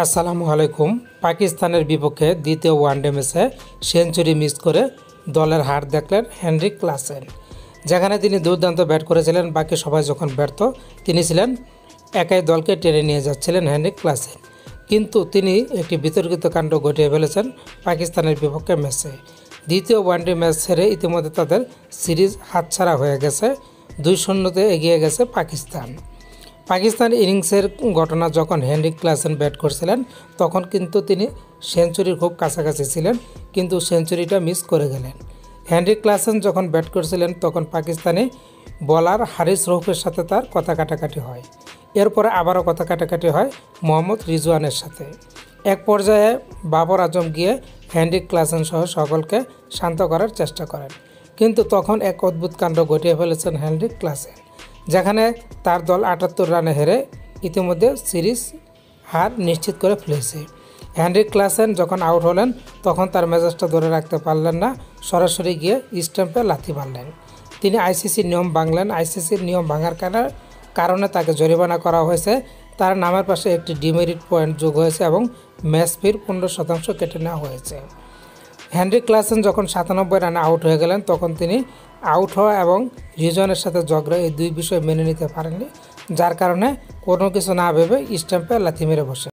আসসালামু আলাইকুম। পাকিস্তানের বিপক্ষে দ্বিতীয় ওয়ানডে ম্যাচে সেঞ্চুরি মিস করে দলের হার দেখলেন হেনরিক ক্লাসেন। যেখানে তিনি দুর্দান্ত ব্যাট করেছিলেন, বাকি সবাই যখন ব্যর্থ, তিনি ছিলেন একাই দলকে টেনে নিয়ে যাচ্ছিলেন হেনরিক ক্লাসেন। কিন্তু তিনি একটি বিতর্কিত কাণ্ড ঘটিয়ে ফেলেছেন পাকিস্তানের বিপক্ষে ম্যাচে। দ্বিতীয় ওয়ানডে ম্যাচ ছেড়ে ইতিমধ্যে তাদের সিরিজ হাতছাড়া হয়ে গেছে। 2-0 এগিয়ে গেছে পাকিস্তান ইনিংসের ঘটনা যখন হেনরিক ক্লাসেন ব্যাট করছিলেন তখন কিন্তু তিনি সেঞ্চুরির খুব কাছাকাছি ছিলেন, কিন্তু সেঞ্চুরিটা মিস করে গেলেন। হেনরিক ক্লাসেন যখন ব্যাট করছিলেন তখন পাকিস্তানি বোলার হারিস রৌফের সাথে তার কথা কাটাকাটি হয়। এরপরে আবারও কথা কাটাকাটি হয় মোহাম্মদ রিজওয়ানের সাথে। এক পর্যায়ে বাবর আজম গিয়ে হেনরিক ক্লাসেন সহ সকলকে শান্ত করার চেষ্টা করেন, কিন্তু তখন এক অদ্ভুত কাণ্ড ঘটিয়ে ফেলেছেন হেনরিক ক্লাসেন, যেখানে তার দল 78 রানে হেরে ইতিমধ্যে সিরিজ হার নিশ্চিত করে ফেলেছে। হেনরিক ক্লাসেন যখন আউট হলেন তখন তার মেজাজটা ধরে রাখতে পারলেন না, সরাসরি গিয়ে স্টাম্পে লাথি মারলেন। তিনি আইসিসির নিয়ম ভাঙলেন। আইসিসির নিয়ম ভাঙার কারণে তাকে জরিমানা করা হয়েছে। তার নামের পাশে একটি ডিমেরিট পয়েন্ট যোগ হয়েছে এবং ম্যাচ ফির 15% কেটে নেওয়া হয়েছে। হেনরিক ক্লাসেন যখন 97 রানে আউট হয়ে গেলেন তখন তিনি আউট হওয়া এবং রিজওয়ানের সাথে ঝগড়া, এই দুই বিষয় মেনে নিতে পারেননি, যার কারণে কোনো কিছু না ভেবে স্টাম্পে লাথি মেরে বসে।